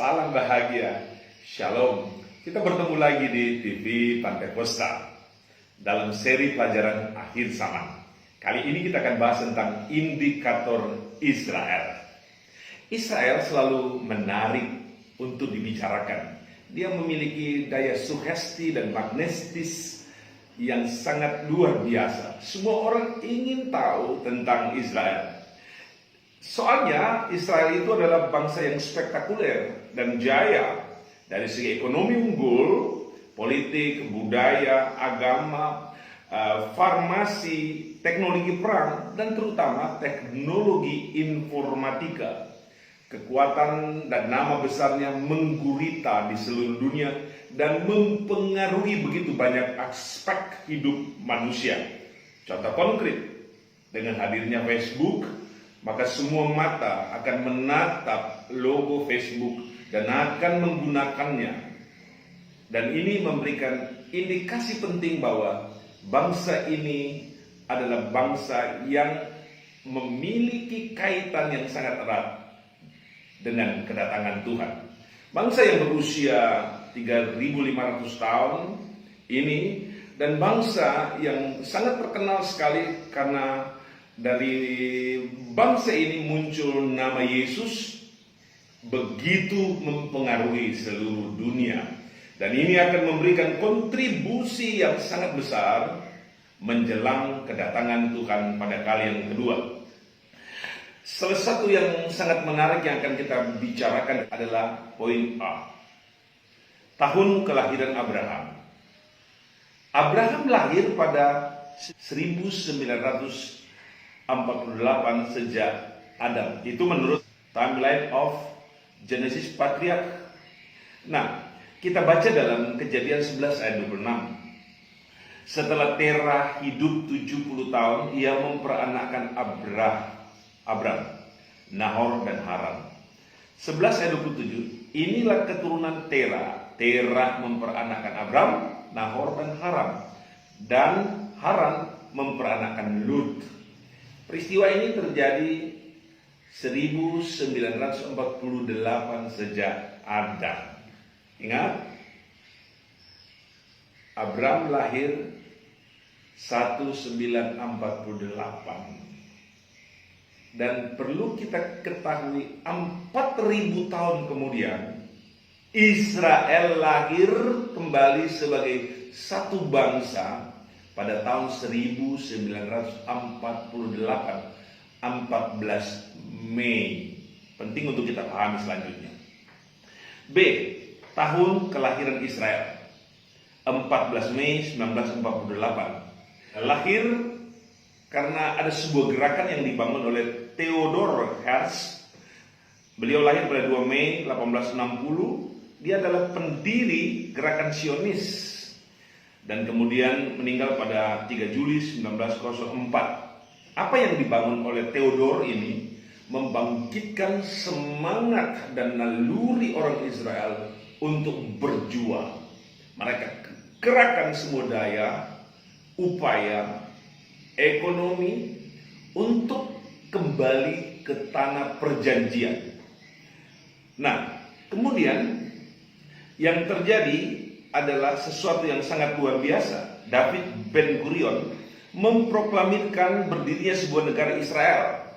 Salam bahagia, Shalom. Kita bertemu lagi di TV Pantai Costa dalam seri pelajaran akhir zaman. Kali ini kita akan bahas tentang indikator Israel. Israel selalu menarik untuk dibicarakan. Dia memiliki daya sugesti dan magnetis yang sangat luar biasa. Semua orang ingin tahu tentang Israel. Soalnya Israel itu adalah bangsa yang spektakuler dan jaya dari segi ekonomi unggul, politik, budaya, agama, farmasi, teknologi perang, dan terutama teknologi informatika. Kekuatan dan nama besarnya menggurita di seluruh dunia dan mempengaruhi begitu banyak aspek hidup manusia. Contoh konkret, dengan hadirnya Facebook, maka semua mata akan menatap logo Facebook dan akan menggunakannya. Dan ini memberikan indikasi penting bahwa bangsa ini adalah bangsa yang memiliki kaitan yang sangat erat dengan kedatangan Tuhan. Bangsa yang berusia 3.500 tahun ini, dan bangsa yang sangat terkenal sekali karena dari bangsa ini muncul nama Yesus, begitu mempengaruhi seluruh dunia. Dan ini akan memberikan kontribusi yang sangat besar menjelang kedatangan Tuhan pada kali yang kedua. Salah satu yang sangat menarik yang akan kita bicarakan adalah poin A. Tahun kelahiran Abraham. Abraham lahir pada 1948 sejak Adam. Itu menurut timeline of Genesis Patriarch. Nah, kita baca dalam Kejadian 11 ayat 26. Setelah Terah hidup 70 tahun, ia memperanakkan Abram, Nahor, dan Haran. 11 ayat 27. Inilah keturunan Terah. Terah memperanakkan Abram, Nahor, dan Haran. Dan Haran memperanakkan Lut. Peristiwa ini terjadi 1948 sejak Adam. Ingat, Abram lahir 1948. Dan perlu kita ketahui 4.000 tahun kemudian Israel lahir kembali sebagai satu bangsa pada tahun 1948, 14 Mei. Penting untuk kita pahami selanjutnya. B. Tahun kelahiran Israel, 14 Mei 1948. Lahir karena ada sebuah gerakan yang dibangun oleh Theodor Herzl. Beliau lahir pada 2 Mei 1860. Dia adalah pendiri gerakan Zionis dan kemudian meninggal pada 3 Juli 1904. Apa yang dibangun oleh Theodor ini membangkitkan semangat dan naluri orang Israel untuk berjuang. Mereka kerahkan semua daya, upaya, ekonomi untuk kembali ke tanah perjanjian. Nah, kemudian yang terjadi adalah sesuatu yang sangat luar biasa. David Ben-Gurion memproklamirkan berdirinya sebuah negara Israel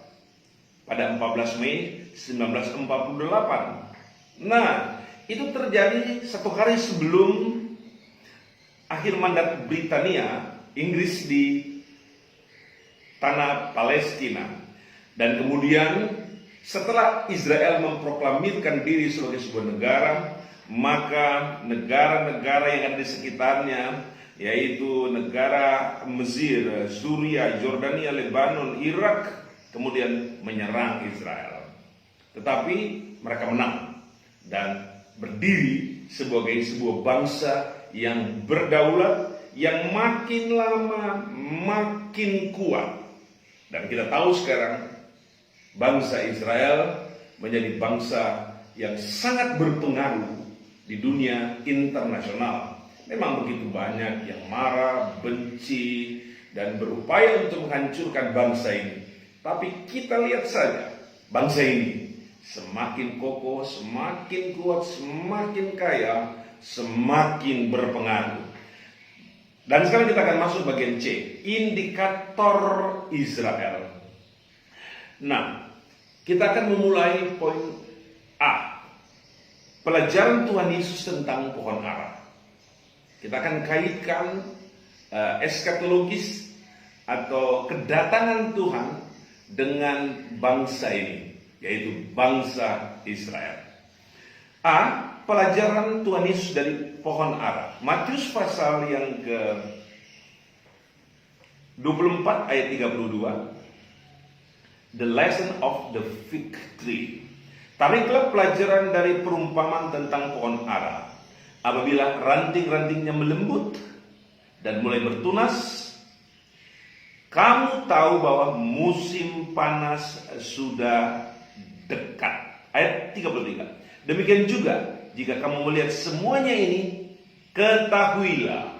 pada 14 Mei 1948. Nah, itu terjadi satu hari sebelum akhir mandat Britania Inggris di tanah Palestina. Dan kemudian setelah Israel memproklamirkan diri sebagai sebuah negara, maka negara-negara yang ada di sekitarnya, yaitu negara Mesir, Suriah, Yordania, Lebanon, Irak, kemudian menyerang Israel. Tetapi mereka menang dan berdiri sebagai sebuah bangsa yang berdaulat, yang makin lama makin kuat. Dan kita tahu sekarang bangsa Israel menjadi bangsa yang sangat berpengaruh di dunia internasional. Memang begitu banyak yang marah, benci, dan berupaya untuk menghancurkan bangsa ini. Tapi kita lihat saja, bangsa ini semakin kokoh, semakin kuat, semakin kaya, semakin berpengaruh. Dan sekarang kita akan masuk bagian C, indikator Israel. Nah, kita akan memulai poin A, pelajaran Tuhan Yesus tentang pohon ara. Kita akan kaitkan eskatologis atau kedatangan Tuhan dengan bangsa ini, yaitu bangsa Israel. A, pelajaran Tuhan Yesus dari pohon ara. Matius pasal yang ke 24 ayat 32. The lesson of the fig tree. Tariklah pelajaran dari perumpamaan tentang pohon ara. Apabila ranting-rantingnya melembut dan mulai bertunas, kamu tahu bahwa musim panas sudah dekat. Ayat 33. Demikian juga jika kamu melihat semuanya ini, ketahuilah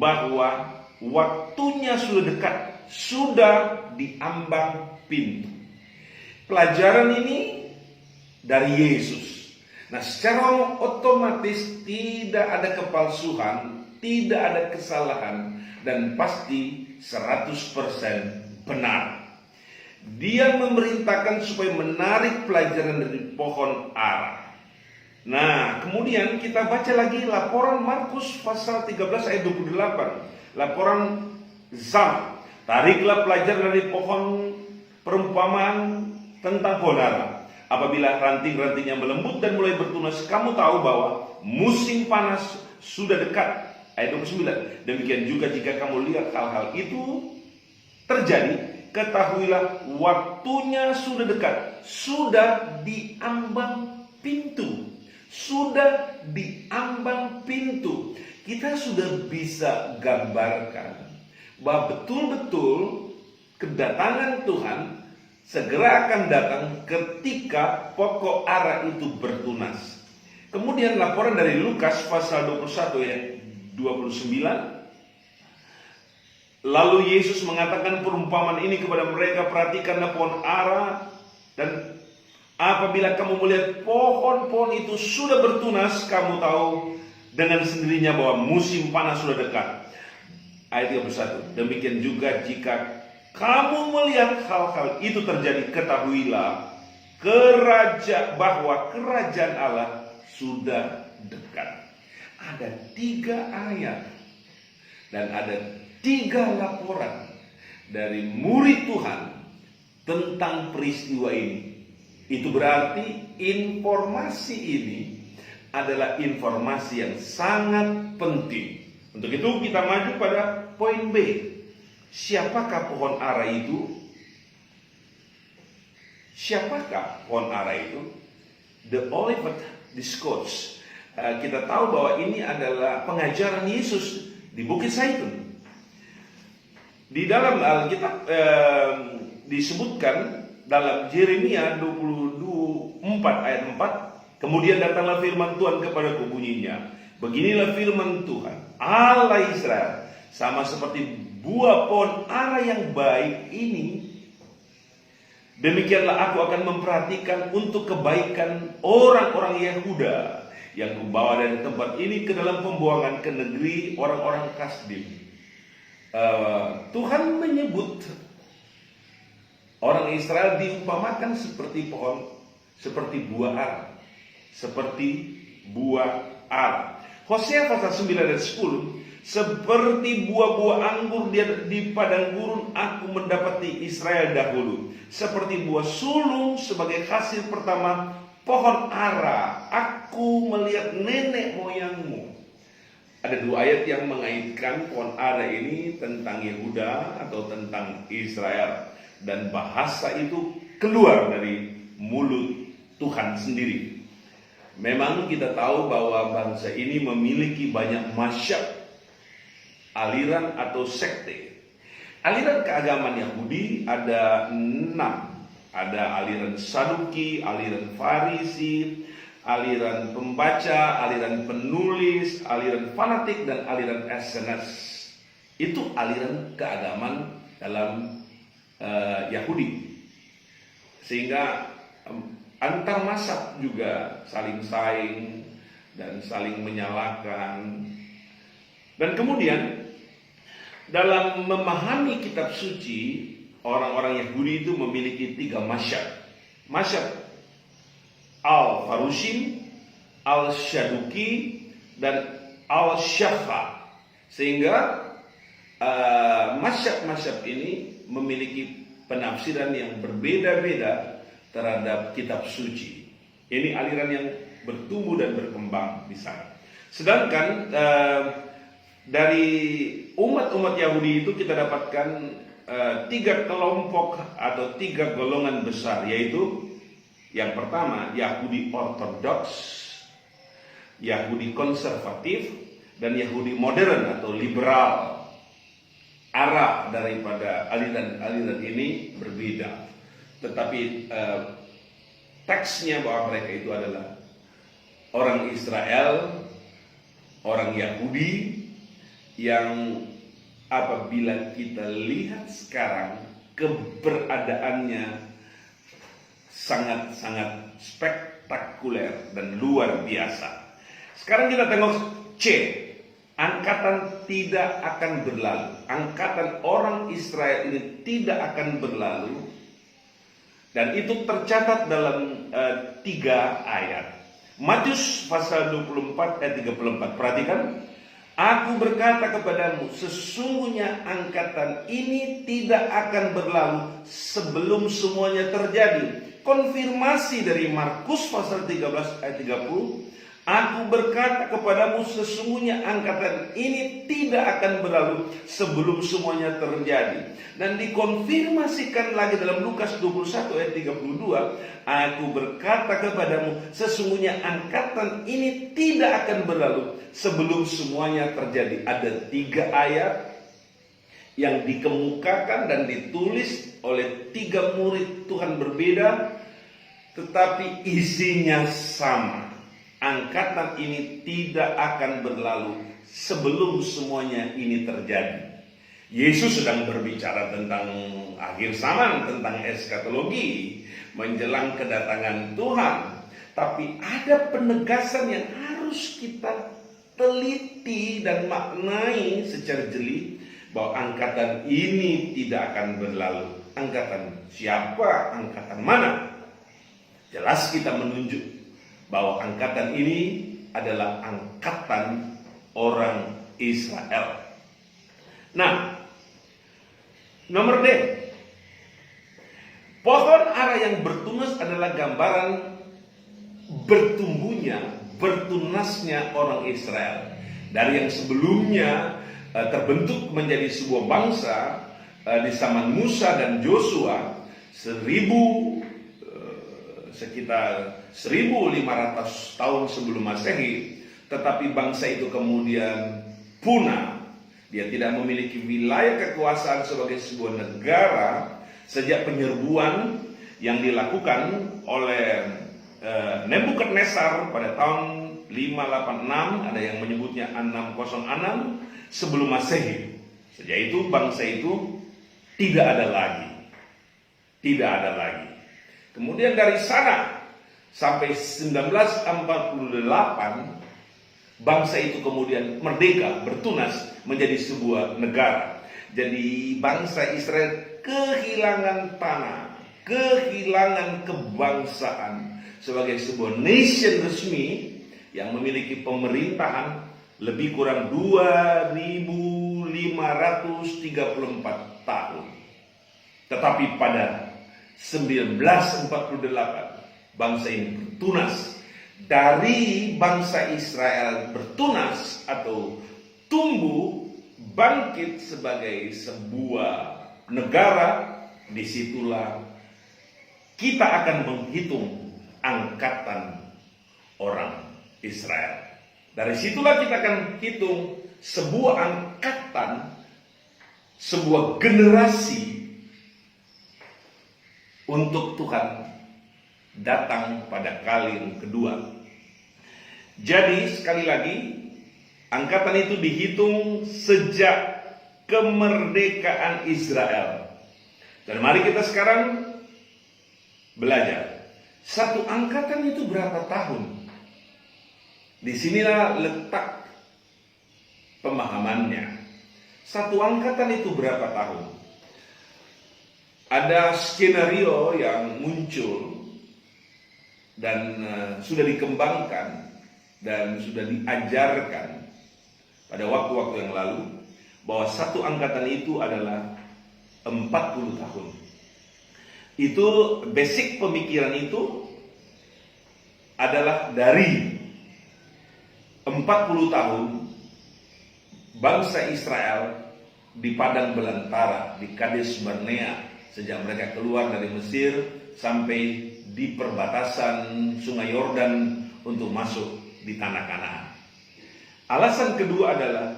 bahwa waktunya sudah dekat, sudah diambang pintu. Pelajaran ini dari Yesus. Nah, secara otomatis tidak ada kepalsuan, tidak ada kesalahan, dan pasti 100% benar. Dia memerintahkan supaya menarik pelajaran dari pohon ara. Nah, kemudian kita baca lagi laporan Markus pasal 13 ayat 28. Laporan Zam. Tariklah pelajaran dari pohon perumpamaan tentang pohon ara. Apabila ranting-rantingnya melembut dan mulai bertunas, kamu tahu bahwa musim panas sudah dekat. Ayat 29. Demikian juga jika kamu lihat hal-hal itu terjadi, ketahuilah waktunya sudah dekat, sudah diambang pintu. Sudah diambang pintu. Kita sudah bisa gambarkan bahwa betul-betul kedatangan Tuhan segera akan datang ketika pokok ara itu bertunas. Kemudian laporan dari Lukas pasal 21 ayat 29. Lalu Yesus mengatakan perumpamaan ini kepada mereka, perhatikanlah pohon ara, dan apabila kamu melihat pohon-pohon itu sudah bertunas, kamu tahu dengan sendirinya bahwa musim panas sudah dekat. Ayat 31. Demikian juga jika kamu melihat hal-hal itu terjadi, ketahuilah bahwa kerajaan Allah sudah dekat. Ada 3 ayat dan ada 3 laporan dari murid Tuhan tentang peristiwa ini. Itu berarti informasi ini adalah informasi yang sangat penting. Untuk itu kita maju pada poin B. Siapakah pohon ara itu? Siapakah pohon ara itu? The Olivet Discourse. Kita tahu bahwa ini adalah pengajaran Yesus di Bukit Zaitun. Di dalam Alkitab disebutkan dalam Yeremia 24 ayat 4, kemudian datanglah firman Tuhan kepadaku, bunyinya, beginilah firman Tuhan, Allah Israel, sama seperti buah pohon ara yang baik ini, demikianlah aku akan memperhatikan untuk kebaikan orang-orang Yehuda yang kubawa dari tempat ini ke dalam pembuangan ke negeri orang-orang Kasdim. Tuhan menyebut orang Israel diumpamakan seperti pohon, seperti buah ara, seperti buah ara. Hosea pasal 9 ayat 10, seperti buah-buah anggur di padang gurun aku mendapati Israel dahulu, seperti buah sulung sebagai hasil pertama pohon ara aku melihat nenek moyangmu. Ada 2 ayat yang mengaitkan pohon ara ini tentang Yehuda atau tentang Israel, dan bahasa itu keluar dari mulut Tuhan sendiri. Memang kita tahu bahwa bangsa ini memiliki banyak masyhab, aliran atau sekte. Aliran keagamaan Yahudi ada 6. Ada aliran Saduki, aliran Farisi, aliran pembaca, aliran penulis, aliran fanatik, dan aliran Essenes. Itu aliran keagamaan dalam Yahudi. Sehingga antar mazhab juga saling saing dan saling menyalahkan. Dan kemudian dalam memahami kitab suci, orang-orang Yahudi itu memiliki 3 mazhab. Mazhab Al-Farushim, Al-Syaduki, dan Al-Syafa. Sehingga mazhab-mazhab ini memiliki penafsiran yang berbeda-beda terhadap kitab suci. Ini aliran yang bertumbuh dan berkembang di sana. Sedangkan dari umat-umat Yahudi itu kita dapatkan 3 kelompok atau 3 golongan besar, yaitu yang pertama Yahudi Ortodoks, Yahudi konservatif, dan Yahudi modern atau liberal. Arah daripada aliran-aliran ini berbeda, tetapi teksnya bahwa mereka itu adalah orang Israel, orang Yahudi, yang apabila kita lihat sekarang keberadaannya sangat-sangat spektakuler dan luar biasa. Sekarang kita tengok C. Angkatan tidak akan berlalu. Angkatan orang Israel ini tidak akan berlalu. Dan itu tercatat dalam 3 ayat. Matius pasal 24 ayat 34. Perhatikan. Aku berkata kepadamu, sesungguhnya angkatan ini tidak akan berlalu sebelum semuanya terjadi. Konfirmasi dari Markus pasal 13 ayat 30. Aku berkata kepadamu, sesungguhnya angkatan ini tidak akan berlalu sebelum semuanya terjadi. Dan dikonfirmasikan lagi dalam Lukas 21 ayat 32. Aku berkata kepadamu, sesungguhnya angkatan ini tidak akan berlalu sebelum semuanya terjadi. Ada 3 ayat yang dikemukakan dan ditulis oleh 3 murid Tuhan berbeda, tetapi isinya sama. Angkatan ini tidak akan berlalu sebelum semuanya ini terjadi. Yesus sedang berbicara tentang akhir zaman, tentang eskatologi, menjelang kedatangan Tuhan. Tapi ada penegasan yang harus kita teliti dan maknai secara jeli, bahwa angkatan ini tidak akan berlalu. Angkatan siapa? Angkatan mana? Jelas kita menunjuk bahwa angkatan ini adalah angkatan orang Israel. Nah, nomor D. Pohon ara yang bertunas adalah gambaran bertumbuhnya, bertunasnya orang Israel. Dari yang sebelumnya terbentuk menjadi sebuah bangsa di zaman Musa dan Yosua, sekitar 1500 tahun sebelum Masehi, tetapi bangsa itu kemudian punah. Dia tidak memiliki wilayah kekuasaan sebagai sebuah negara sejak penyerbuan yang dilakukan oleh Nebukadnezar pada tahun 586, ada yang menyebutnya 606 sebelum Masehi. Sejak itu bangsa itu tidak ada lagi. Tidak ada lagi. Kemudian dari sana sampai 1948 bangsa itu kemudian merdeka, bertunas menjadi sebuah negara. Jadi bangsa Israel kehilangan tanah, kehilangan kebangsaan sebagai sebuah nation resmi yang memiliki pemerintahan lebih kurang 2534 tahun. Tetapi pada 1948 bangsa ini bertunas. Dari bangsa Israel bertunas atau tumbuh bangkit sebagai sebuah negara, disitulah kita akan menghitung angkatan orang Israel. Dari situlah kita akan hitung sebuah angkatan, sebuah generasi untuk Tuhan datang pada kali yang kedua. Jadi sekali lagi, angkatan itu dihitung sejak kemerdekaan Israel. Dan mari kita sekarang belajar. Satu angkatan itu berapa tahun? Disinilah letak pemahamannya. Satu angkatan itu berapa tahun? Ada skenario yang muncul dan sudah dikembangkan dan sudah diajarkan pada waktu-waktu yang lalu, bahwa satu angkatan itu adalah 40 tahun. Itu basic pemikiran itu adalah dari 40 tahun bangsa Israel di padang belantara, di Kades Barnea, sejak mereka keluar dari Mesir sampai di perbatasan Sungai Yordan untuk masuk di tanah Kanaan. Alasan kedua adalah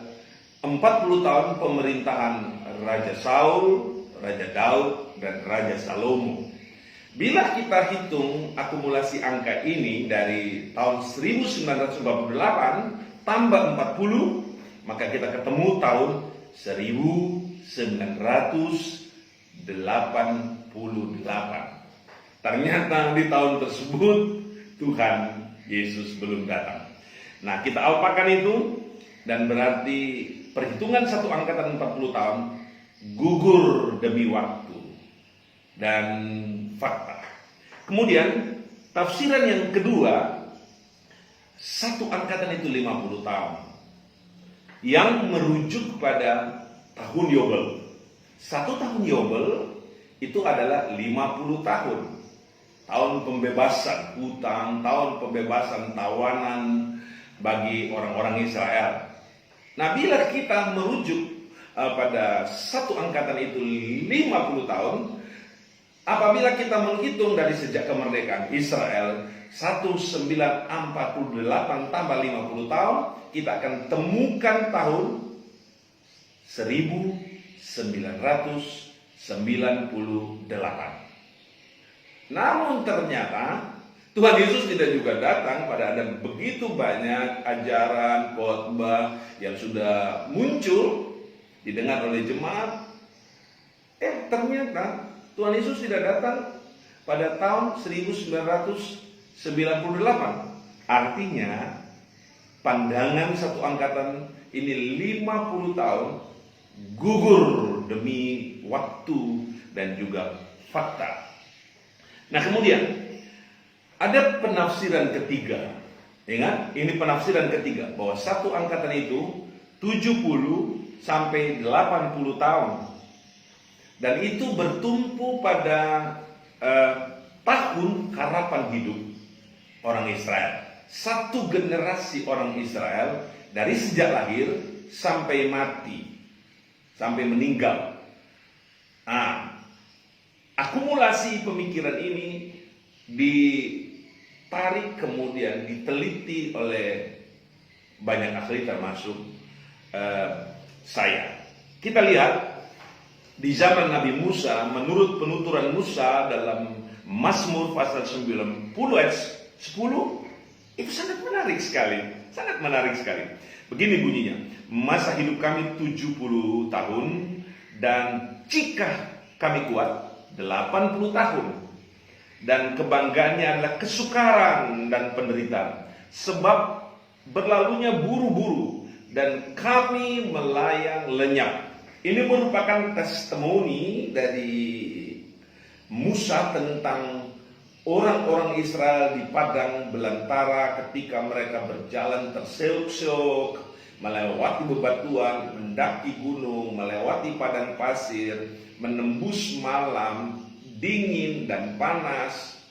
40 tahun pemerintahan Raja Saul, Raja Daud, dan Raja Salomo. Bila kita hitung akumulasi angka ini dari tahun 1948 tambah 40, maka kita ketemu tahun 1988. Ternyata di tahun tersebut Tuhan Yesus belum datang. Nah, kita apakan itu, dan berarti perhitungan satu angkatan 40 tahun gugur demi waktu dan fakta. Kemudian tafsiran yang kedua, satu angkatan itu 50 tahun, yang merujuk pada tahun Yobel. Satu tahun Yobel itu adalah 50 tahun. Tahun pembebasan hutang, tahun pembebasan tawanan bagi orang-orang Israel. Nah, bila kita merujuk pada satu angkatan itu 50 tahun, apabila kita menghitung dari sejak kemerdekaan Israel 1948 tambah 50 tahun, kita akan temukan tahun 1998. Namun ternyata Tuhan Yesus tidak juga datang pada ada begitu banyak ajaran khotbah yang sudah muncul didengar oleh jemaat. Ternyata Tuhan Yesus tidak datang pada tahun 1998. Artinya pandangan satu angkatan ini 50 tahun gugur demi waktu dan juga fakta. Nah, kemudian ada penafsiran ketiga. Ingat, ini penafsiran ketiga, bahwa satu angkatan itu 70 sampai 80 tahun. Dan itu bertumpu pada tahun harapan hidup orang Israel. Satu generasi orang Israel dari sejak lahir sampai mati, sampai meninggal. Akumulasi pemikiran ini ditarik kemudian diteliti oleh banyak ahli termasuk saya. Kita lihat di zaman Nabi Musa, menurut penuturan Musa dalam Mazmur pasal 90 ayat 10, itu sangat menarik sekali, sangat menarik sekali. Begini bunyinya, masa hidup kami 70 tahun dan jika kami kuat 80 tahun, dan kebanggaannya adalah kesukaran dan penderitaan, sebab berlalunya buru-buru dan kami melayang lenyap. Ini merupakan testimoni dari Musa tentang orang-orang Israel di padang belantara ketika mereka berjalan terseok-seok, melewati bebatuan, mendaki gunung, melewati padang pasir, menembus malam, dingin dan panas.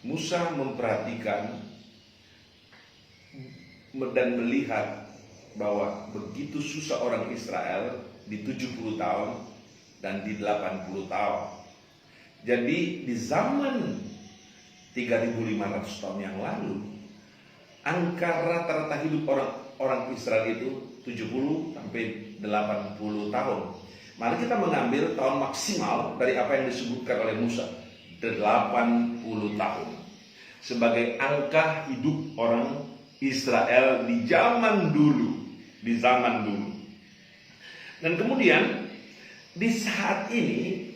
Musa memperhatikan dan melihat bahwa begitu susah orang Israel di 70 tahun dan di 80 tahun. Jadi di zaman 3.500 tahun yang lalu, angka rata-rata hidup orang Israel itu 70 sampai 80 tahun. Mari kita mengambil tahun maksimal dari apa yang disebutkan oleh Musa, 80 tahun, sebagai angka hidup orang Israel di zaman dulu. Dan kemudian di saat ini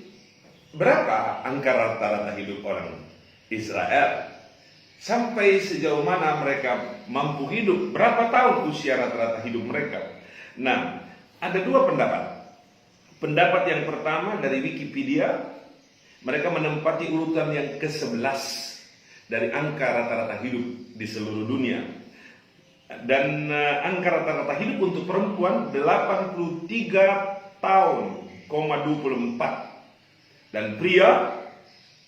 berapa angka rata-rata hidup orang Israel. Sampai sejauh mana mereka mampu hidup, berapa tahun usia rata-rata hidup mereka. Nah, ada dua pendapat. Pendapat yang pertama dari Wikipedia, mereka menempati urutan yang ke-11 dari angka rata-rata hidup di seluruh dunia. Dan angka rata-rata hidup untuk perempuan 83 tahun, 24. Dan pria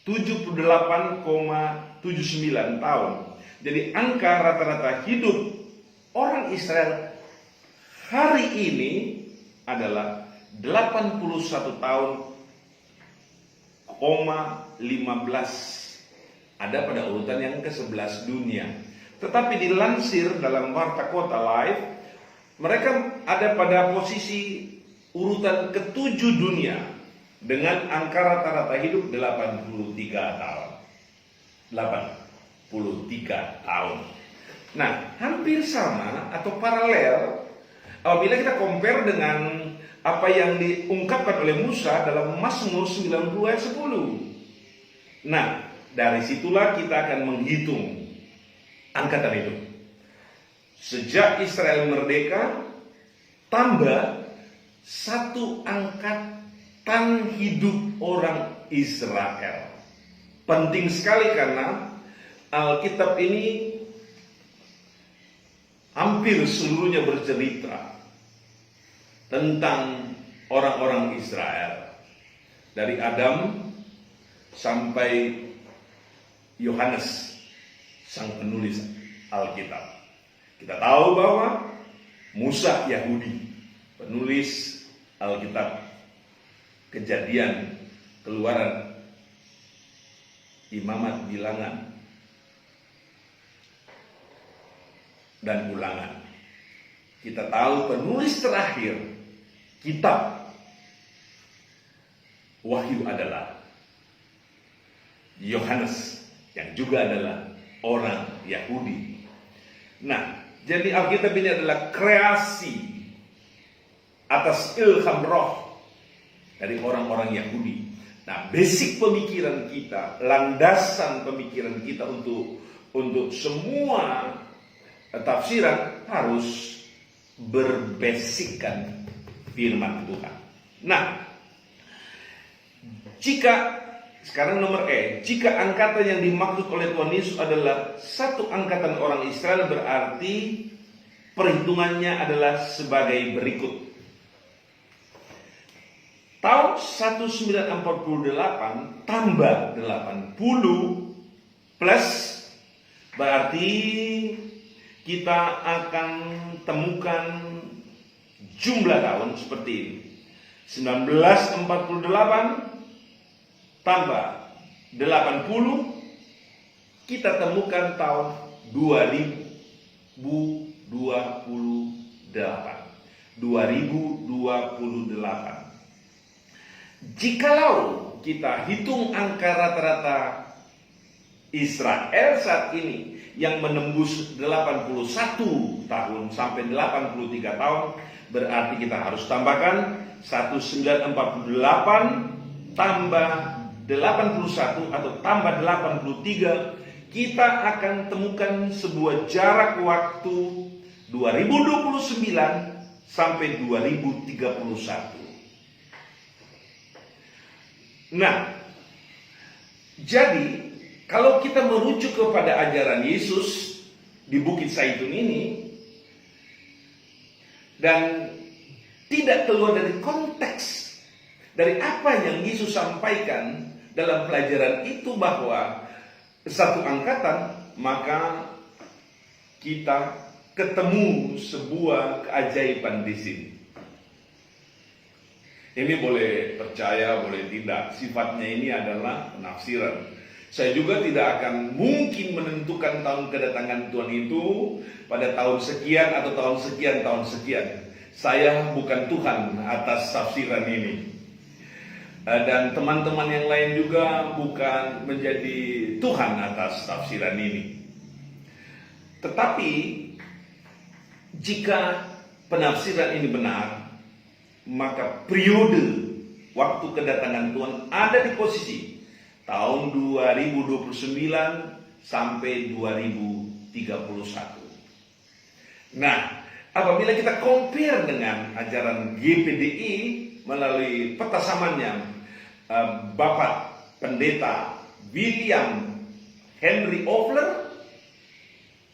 78,79 tahun. Jadi angka rata-rata hidup orang Israel hari ini adalah 81 tahun, 15. Ada pada urutan yang ke-11 dunia. Tetapi dilansir dalam Warta Kota Live, mereka ada pada posisi urutan ke-7 dunia dengan angka rata-rata hidup 83 tahun. 83 tahun. Nah, hampir sama atau paralel apabila kita compare dengan apa yang diungkapkan oleh Musa dalam Mazmur 90 ayat 10. Nah, dari situlah kita akan menghitung angkatan itu. Sejak Israel merdeka, tambah satu angkatan hidup orang Israel. Penting sekali karena Alkitab ini hampir seluruhnya bercerita tentang orang-orang Israel. Dari Adam sampai Yohanes, sang penulis Alkitab. Kita tahu bahwa Musa Yahudi, penulis Alkitab, Kejadian, Keluaran, Imamat, Bilangan, dan Ulangan. Kita tahu penulis terakhir kitab Wahyu adalah Yohanes, yang juga adalah orang Yahudi. Nah, jadi Alkitab ini adalah kreasi atas ilham roh dari orang-orang Yahudi. Nah, basic pemikiran kita, landasan pemikiran kita untuk semua tafsiran harus berbasickan firman Tuhan. Nah, jika sekarang nomor jika angkatan yang dimaksud oleh Tuhan Yesus adalah satu angkatan orang Israel, berarti perhitungannya adalah sebagai berikut. Tahun 1948 tambah 80 plus, berarti kita akan temukan jumlah tahun seperti ini. 1948 tambah 80, kita temukan tahun 2028. Jikalau kita hitung angka rata-rata Israel saat ini yang menembus 81 tahun sampai 83 tahun, berarti kita harus tambahkan 1948 tambah 81 atau tambah 83, kita akan temukan sebuah jarak waktu 2029 sampai 2031. Nah, jadi kalau kita merujuk kepada ajaran Yesus di Bukit Zaitun ini dan tidak keluar dari konteks dari apa yang Yesus sampaikan dalam pelajaran itu bahwa satu angkatan, maka kita ketemu sebuah keajaiban di sini. Ini boleh percaya, boleh tidak. Sifatnya ini adalah penafsiran. Saya juga tidak akan mungkin menentukan tahun kedatangan Tuhan itu pada tahun sekian atau tahun sekian. Saya bukan Tuhan atas tafsiran ini. Dan teman-teman yang lain juga bukan menjadi Tuhan atas tafsiran ini. Tetapi jika penafsiran ini benar, maka periode waktu kedatangan Tuhan ada di posisi tahun 2029 sampai 2031. Nah, apabila kita compare dengan ajaran GPDI melalui peta zamannya Bapak Pendeta William Henry Ofler,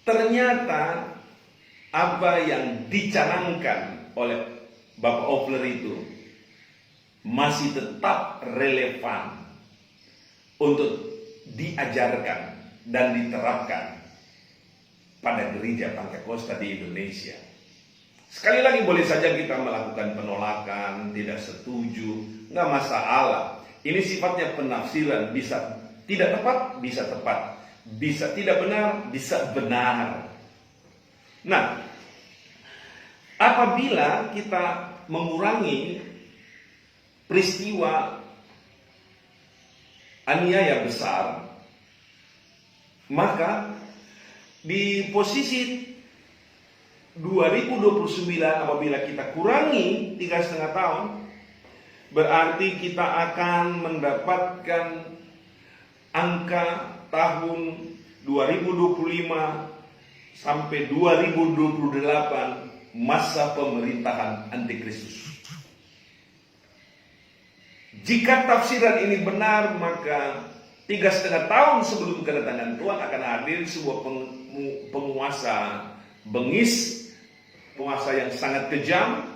ternyata apa yang dicanangkan oleh Bapak Ofler itu masih tetap relevan untuk diajarkan dan diterapkan pada gereja Pantekosta di Indonesia. Sekali lagi boleh saja kita melakukan penolakan, tidak setuju, nggak masalah. Ini sifatnya penafsiran, bisa tidak tepat, bisa tepat, bisa tidak benar, bisa benar. Nah, apabila kita mengurangi peristiwa aniaya besar, maka di posisi 2029 apabila kita kurangi 3,5 tahun, berarti kita akan mendapatkan angka tahun 2025 sampai 2028 masa pemerintahan antikristus. Jika tafsiran ini benar, maka 3,5 tahun sebelum kedatangan Tuhan akan hadir sebuah penguasa bengis, penguasa yang sangat kejam,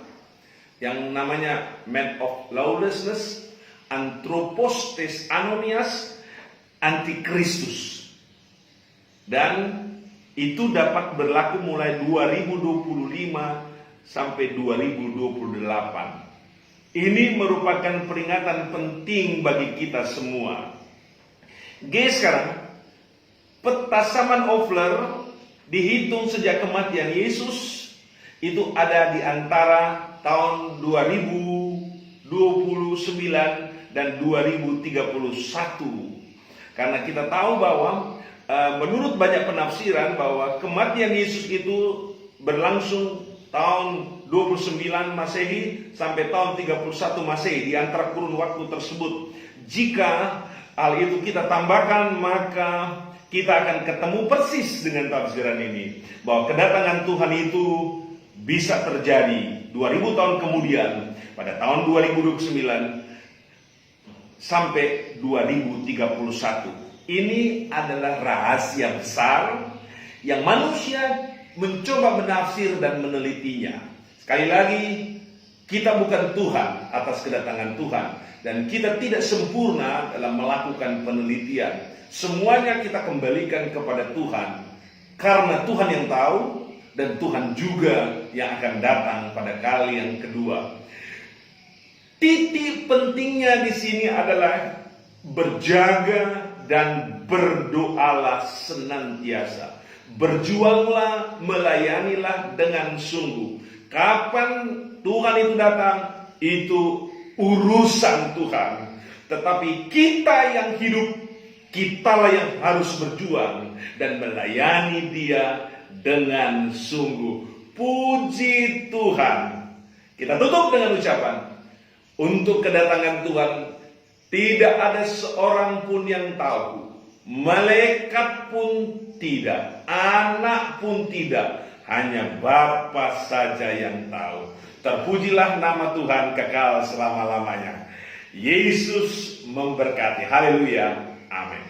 yang namanya man of lawlessness, anthropos anonias, antikristus. Dan itu dapat berlaku mulai 2025 sampai 2028. Ini merupakan peringatan penting bagi kita semua. Sekarang peta zaman Ofler dihitung sejak kematian Yesus itu ada di antara tahun 2029 dan 2031. Karena kita tahu bahwa menurut banyak penafsiran bahwa kematian Yesus itu berlangsung tahun 29 Masehi sampai tahun 31 Masehi, di antara kurun waktu tersebut. Jika hal itu kita tambahkan, maka kita akan ketemu persis dengan tafsiran ini, bahwa kedatangan Tuhan itu bisa terjadi 2000 tahun kemudian pada tahun 2029 sampai 2031. Ini adalah rahasia besar yang manusia mencoba menafsir dan menelitinya. Sekali lagi, kita bukan Tuhan atas kedatangan Tuhan, dan kita tidak sempurna dalam melakukan penelitian. Semuanya kita kembalikan kepada Tuhan, karena Tuhan yang tahu, dan Tuhan juga yang akan datang pada kali yang kedua. Titik pentingnya di sini adalah berjaga dan berdoalah senantiasa. Berjuanglah, melayanilah dengan sungguh. Kapan Tuhan itu datang, itu urusan Tuhan. Tetapi kita yang hidup, kitalah yang harus berjuang dan melayani Dia dengan sungguh. Puji Tuhan. Kita tutup dengan ucapan, untuk kedatangan Tuhan tidak ada seorang pun yang tahu, malaikat pun tidak, anak pun tidak, hanya Bapa saja yang tahu. Terpujilah nama Tuhan kekal selama-lamanya. Yesus memberkati. Haleluya. Amin.